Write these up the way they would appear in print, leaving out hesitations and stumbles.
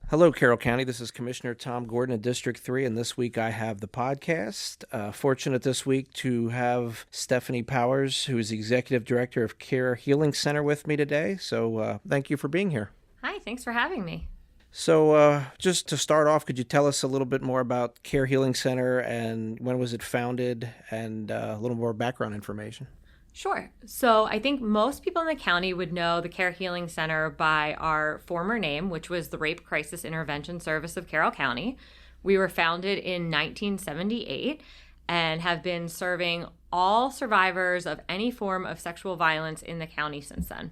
Hello, Carroll County. This is Commissioner Tom Gordon in District 3, and this week I have the podcast. Fortunate this week to have Stephanie Powers, who is the Executive Director of Care Healing Center, with me today. So thank you for being here. Hi, thanks for having me. So just to start off, could you tell us a little bit more about Care Healing Center and when was it founded and a little more background information? Sure. So I think most people in the county would know the Care Healing Center by our former name, which was the Rape Crisis Intervention Service of Carroll County. We were founded in 1978 and have been serving all survivors of any form of sexual violence in the county since then.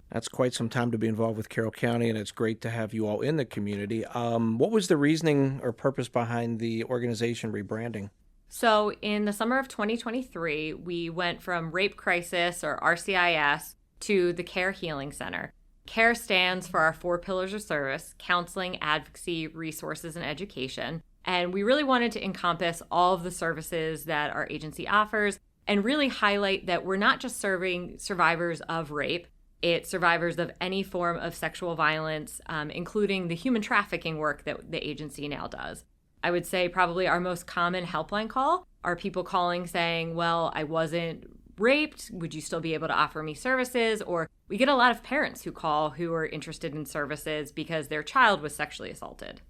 That's quite some time to be involved with Carroll County, and it's great to have you all in the community. What was the reasoning or purpose behind the organization rebranding? So in the summer of 2023, we went from Rape Crisis, or RCIS, to the Care Healing Center. CARE stands for our 4 pillars of service: counseling, advocacy, resources, and education. And we really wanted to encompass all of the services that our agency offers and really highlight that we're not just serving survivors of rape, it's survivors of any form of sexual violence, including the human trafficking work that the agency now does. I would say probably our most common helpline call are people calling saying, well, I wasn't raped. Would you still be able to offer me services? Or we get a lot of parents who call who are interested in services because their child was sexually assaulted.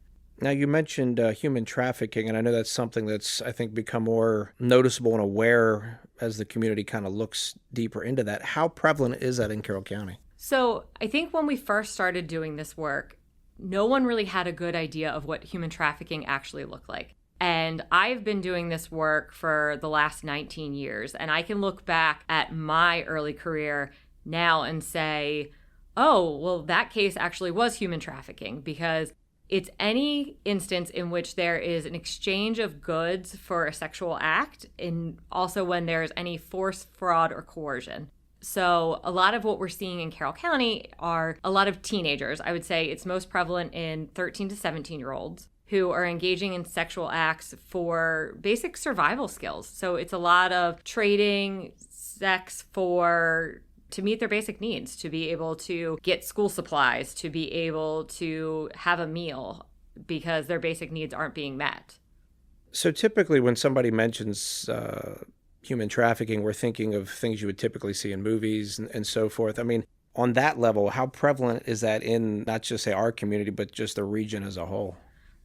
Now, you mentioned human trafficking, and I know that's something that's, I think, become more noticeable and aware as the community kind of looks deeper into that. How prevalent is that in Carroll County? So I think when we first started doing this work, no one really had a good idea of what human trafficking actually looked like. And I've been doing this work for the last 19 years, and I can look back at my early career now and say, oh, well, that case actually was human trafficking, because it's any instance in which there is an exchange of goods for a sexual act, and also when there's any force, fraud, or coercion. So a lot of what we're seeing in Carroll County are a lot of teenagers. I would say it's most prevalent in 13 to 17-year-olds who are engaging in sexual acts for basic survival skills. So it's a lot of trading sex to meet their basic needs, to be able to get school supplies, to be able to have a meal because their basic needs aren't being met. So typically when somebody mentions human trafficking, we're thinking of things you would typically see in movies and so forth. I mean, on that level, how prevalent is that in not just, say, our community, but just the region as a whole?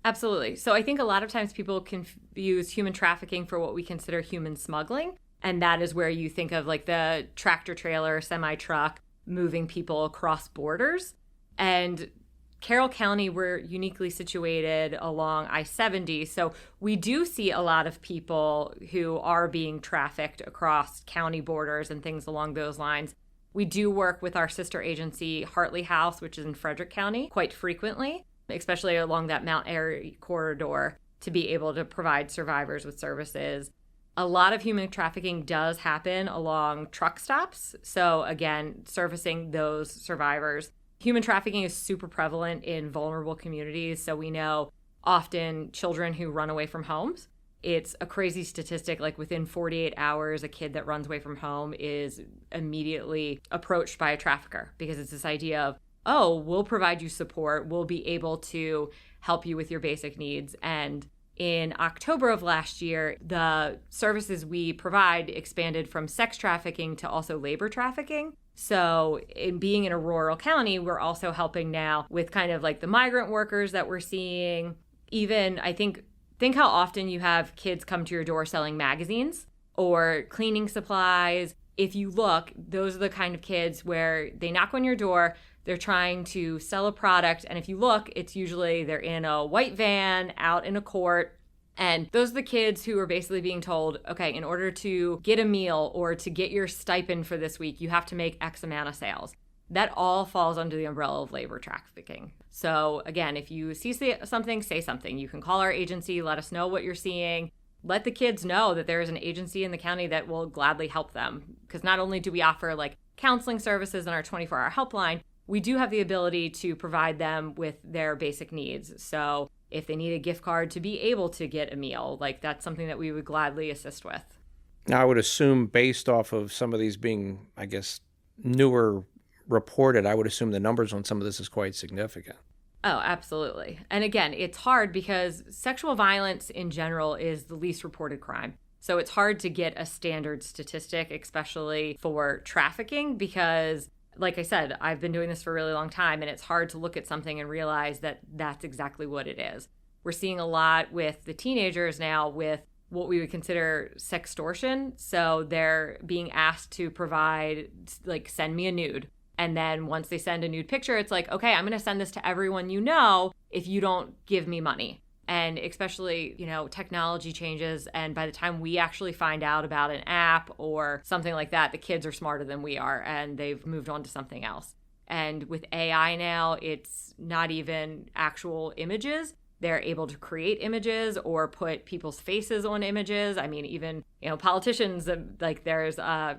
Absolutely. So I think a lot of times people confuse human trafficking for what we consider human smuggling. And that is where you think of like the tractor trailer, semi-truck moving people across borders. And Carroll County, we're uniquely situated along I-70. So we do see a lot of people who are being trafficked across county borders and things along those lines. We do work with our sister agency, Hartley House, which is in Frederick County, quite frequently, especially along that Mount Airy corridor, to be able to provide survivors with services. A lot of human trafficking does happen along truck stops. So again, servicing those survivors. Human trafficking is super prevalent in vulnerable communities. So we know often children who run away from homes. It's a crazy statistic, like within 48 hours, a kid that runs away from home is immediately approached by a trafficker, because it's this idea of, oh, we'll provide you support. We'll be able to help you with your basic needs. And in October of last year, the services we provide expanded from sex trafficking to also labor trafficking. So in being in a rural county, we're also helping now with kind of like the migrant workers that we're seeing. Even, I think how often you have kids come to your door selling magazines or cleaning supplies. If you look, those are the kind of kids where they knock on your door, they're trying to sell a product, and if you look, it's usually they're in a white van out in a court. And those are the kids who are basically being told, okay, in order to get a meal or to get your stipend for this week, you have to make X amount of sales. That all falls under the umbrella of labor trafficking. So again, if you see something, say something. You can call our agency, let us know what you're seeing. Let the kids know that there is an agency in the county that will gladly help them. Because not only do we offer like counseling services in our 24-hour helpline, we do have the ability to provide them with their basic needs. So if they need a gift card to be able to get a meal, like that's something that we would gladly assist with. Now, I would assume based off of some of these being, I guess, newer reported, I would assume the numbers on some of this is quite significant. Oh, absolutely. And again, it's hard because sexual violence in general is the least reported crime. So it's hard to get a standard statistic, especially for trafficking, because, like I said, I've been doing this for a really long time, and it's hard to look at something and realize that that's exactly what it is. We're seeing a lot with the teenagers now with what we would consider sextortion. So they're being asked to provide, like, send me a nude. And then once they send a nude picture, it's like, okay, I'm going to send this to everyone you know if you don't give me money. And especially, technology changes. And by the time we actually find out about an app or something like that, the kids are smarter than we are and they've moved on to something else. And with AI now, it's not even actual images. They're able to create images or put people's faces on images. I mean, even, politicians, like there's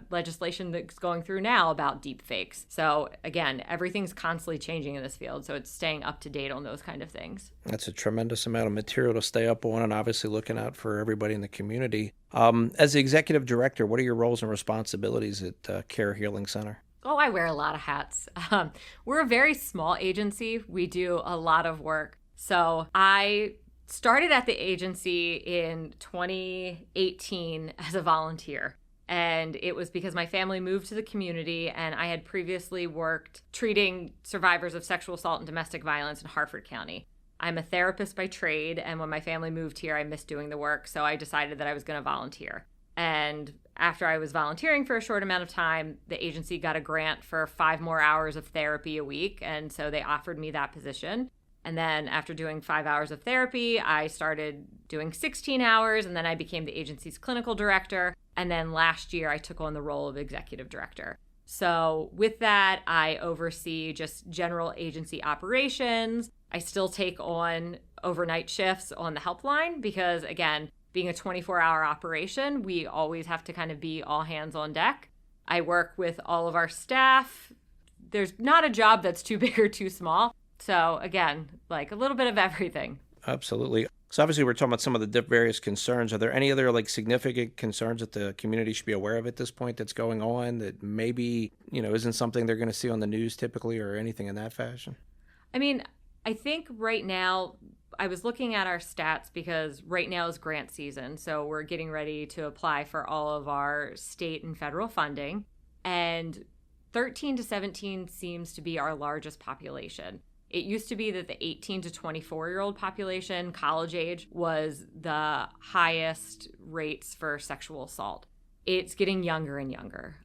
legislation that's going through now about deep fakes. So again, everything's constantly changing in this field. So it's staying up to date on those kind of things. That's a tremendous amount of material to stay up on, and obviously looking out for everybody in the community. As the executive director, what are your roles and responsibilities at Care Healing Center? Oh, I wear a lot of hats. We're a very small agency. We do a lot of work. So I started at the agency in 2018 as a volunteer. And it was because my family moved to the community, and I had previously worked treating survivors of sexual assault and domestic violence in Harford County. I'm a therapist by trade, and when my family moved here, I missed doing the work, so I decided that I was going to volunteer. And after I was volunteering for a short amount of time, the agency got a grant for 5 more hours of therapy a week, and so they offered me that position. And then after doing 5 hours of therapy, I started doing 16 hours, and then I became the agency's clinical director. And then last year, I took on the role of executive director. So with that, I oversee just general agency operations. I still take on overnight shifts on the helpline because, again, being a 24-hour operation, we always have to kind of be all hands on deck. I work with all of our staff. There's not a job that's too big or too small. So again, like a little bit of everything. Absolutely. So obviously we're talking about some of the various concerns. Are there any other significant concerns that the community should be aware of at this point that's going on that maybe, isn't something they're going to see on the news typically or anything in that fashion? I mean, I think right now, I was looking at our stats because right now is grant season. So we're getting ready to apply for all of our state and federal funding. And 13 to 17 seems to be our largest population. It used to be that the 18 to 24-year-old population, college age, was the highest rates for sexual assault. It's getting younger and younger.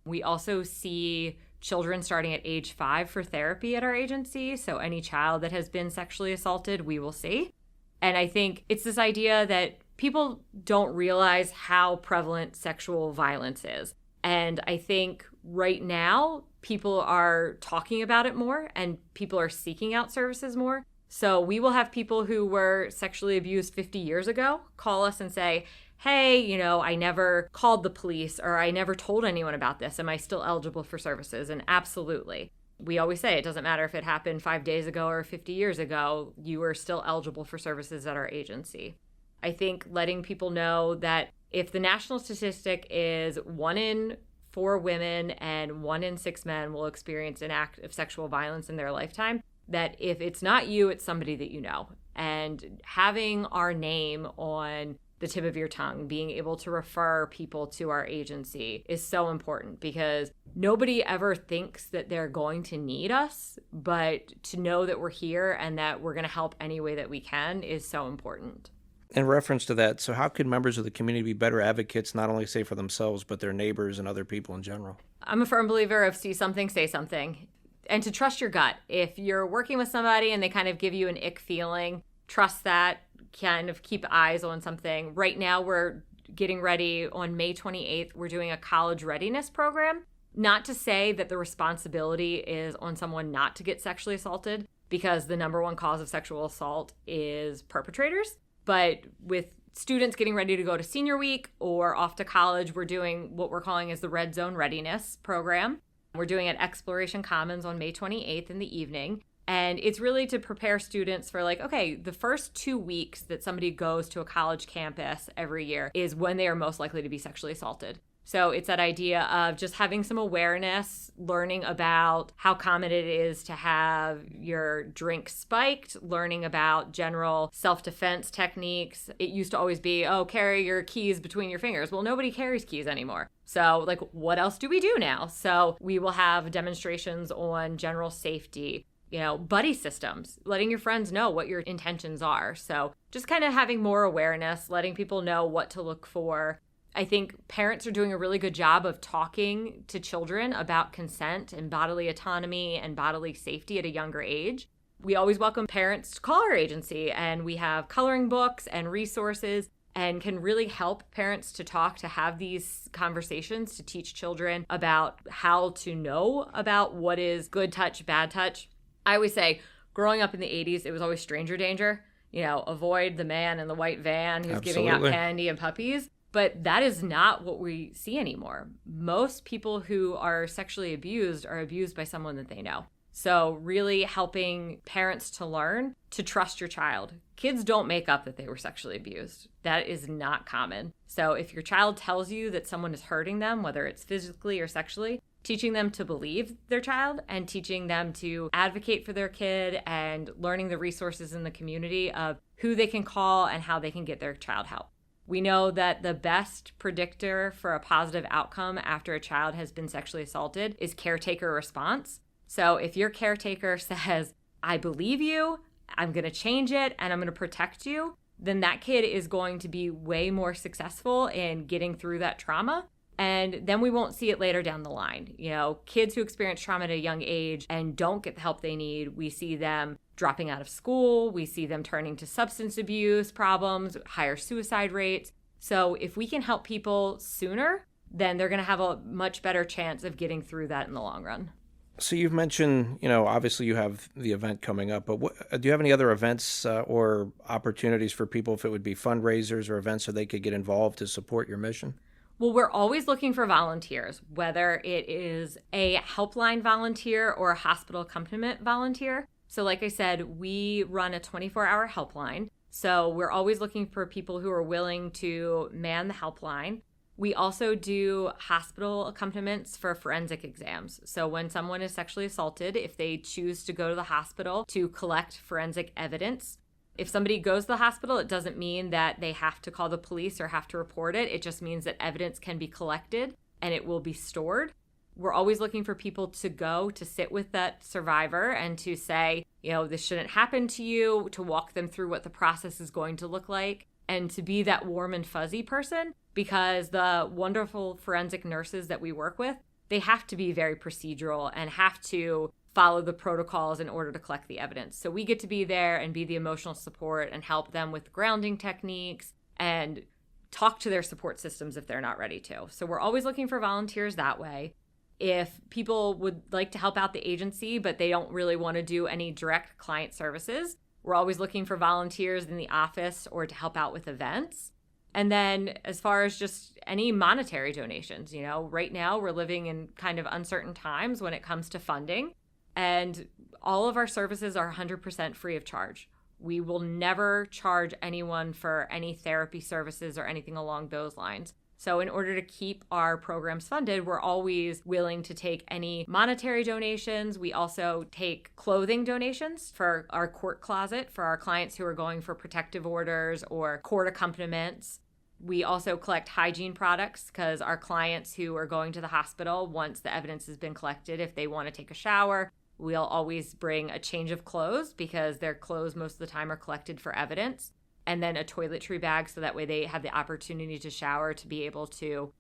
We also see children starting at age 5 for therapy at our agency. So any child that has been sexually assaulted, we will see. And I think it's this idea that people don't realize how prevalent sexual violence is. And I think right now, people are talking about it more and people are seeking out services more. So we will have people who were sexually abused 50 years ago call us and say, hey, I never called the police or I never told anyone about this. Am I still eligible for services? And absolutely. We always say it doesn't matter if it happened 5 days ago or 50 years ago, you are still eligible for services at our agency. I think letting people know that if the national statistic is 1 in 4 women and 1 in 6 men will experience an act of sexual violence in their lifetime, that if it's not you, it's somebody that you know. And having our name on the tip of your tongue, being able to refer people to our agency is so important because nobody ever thinks that they're going to need us, but to know that we're here and that we're going to help any way that we can is so important. In reference to that, so how could members of the community be better advocates, not only say for themselves, but their neighbors and other people in general? I'm a firm believer of see something, say something, and to trust your gut. If you're working with somebody and they kind of give you an ick feeling, trust that, kind of keep eyes on something. Right now, we're getting ready on May 28th. We're doing a college readiness program. Not to say that the responsibility is on someone not to get sexually assaulted, because the number one cause of sexual assault is perpetrators. But with students getting ready to go to senior week or off to college, we're doing what we're calling is the Red Zone Readiness Program. We're doing it at Exploration Commons on May 28th in the evening. And it's really to prepare students for okay, the first 2 weeks that somebody goes to a college campus every year is when they are most likely to be sexually assaulted. So it's that idea of just having some awareness, learning about how common it is to have your drink spiked, learning about general self-defense techniques. It used to always be, oh, carry your keys between your fingers. Well, nobody carries keys anymore. So like, what else do we do now? So we will have demonstrations on general safety, buddy systems, letting your friends know what your intentions are. So just kind of having more awareness, letting people know what to look for. I think parents are doing a really good job of talking to children about consent and bodily autonomy and bodily safety at a younger age. We always welcome parents to call our agency, and we have coloring books and resources and can really help parents to talk, to have these conversations, to teach children about how to know about what is good touch, bad touch. I always say, growing up in the 80s, it was always stranger danger. Avoid the man in the white van who's Absolutely. giving out candy and puppies. But that is not what we see anymore. Most people who are sexually abused are abused by someone that they know. So really helping parents to learn to trust your child. Kids don't make up that they were sexually abused. That is not common. So if your child tells you that someone is hurting them, whether it's physically or sexually, teaching them to believe their child and teaching them to advocate for their kid and learning the resources in the community of who they can call and how they can get their child help. We know that the best predictor for a positive outcome after a child has been sexually assaulted is caretaker response. So if your caretaker says, I believe you, I'm going to change it, and I'm going to protect you, then that kid is going to be way more successful in getting through that trauma. And then we won't see it later down the line. Kids who experience trauma at a young age and don't get the help they need, we see them dropping out of school. We see them turning to substance abuse problems, higher suicide rates. So if we can help people sooner, then they're going to have a much better chance of getting through that in the long run. So you've mentioned, obviously you have the event coming up, but do you have any other events or opportunities for people, if it would be fundraisers or events, so they could get involved to support your mission? Well, we're always looking for volunteers, whether it is a helpline volunteer or a hospital accompaniment volunteer. So like I said, we run a 24-hour helpline. So we're always looking for people who are willing to man the helpline. We also do hospital accompaniments for forensic exams. So when someone is sexually assaulted, if they choose to go to the hospital to collect forensic evidence, if somebody goes to the hospital, it doesn't mean that they have to call the police or have to report it. It just means that evidence can be collected and it will be stored. We're always looking for people to go to sit with that survivor and to say, this shouldn't happen to you, to walk them through what the process is going to look like, and to be that warm and fuzzy person, because the wonderful forensic nurses that we work with, they have to be very procedural and have to follow the protocols in order to collect the evidence. So we get to be there and be the emotional support and help them with grounding techniques and talk to their support systems if they're not ready to. So we're always looking for volunteers that way. If people would like to help out the agency, but they don't really want to do any direct client services, we're always looking for volunteers in the office or to help out with events. And then as far as just any monetary donations, right now we're living in kind of uncertain times when it comes to funding. And all of our services are 100% free of charge. We will never charge anyone for any therapy services or anything along those lines. So in order to keep our programs funded, we're always willing to take any monetary donations. We also take clothing donations for our court closet for our clients who are going for protective orders or court accompaniments. We also collect hygiene products because our clients who are going to the hospital, once the evidence has been collected, if they want to take a shower, we'll always bring a change of clothes because their clothes most of the time are collected for evidence. And then a toiletry bag so that way they have the opportunity to shower, to be able to,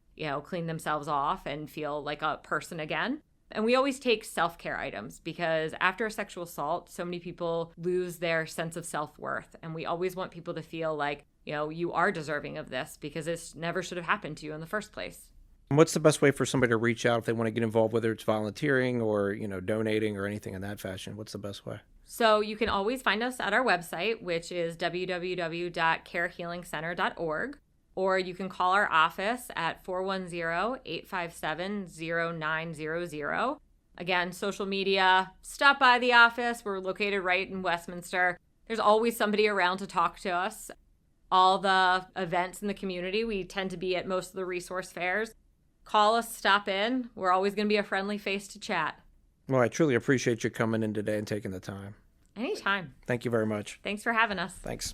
clean themselves off and feel like a person again. And we always take self-care items because after a sexual assault, so many people lose their sense of self-worth. And we always want people to feel like, you are deserving of this because this never should have happened to you in the first place. What's the best way for somebody to reach out if they want to get involved, whether it's volunteering or, donating or anything in that fashion? What's the best way? So you can always find us at our website, which is www.carehealingcenter.org, or you can call our office at 410-857-0900. Again, social media, stop by the office. We're located right in Westminster. There's always somebody around to talk to us. All the events in the community, we tend to be at most of the resource fairs. Call us, stop in. We're always going to be a friendly face to chat. Well, I truly appreciate you coming in today and taking the time. Anytime. Thank you very much. Thanks for having us. Thanks.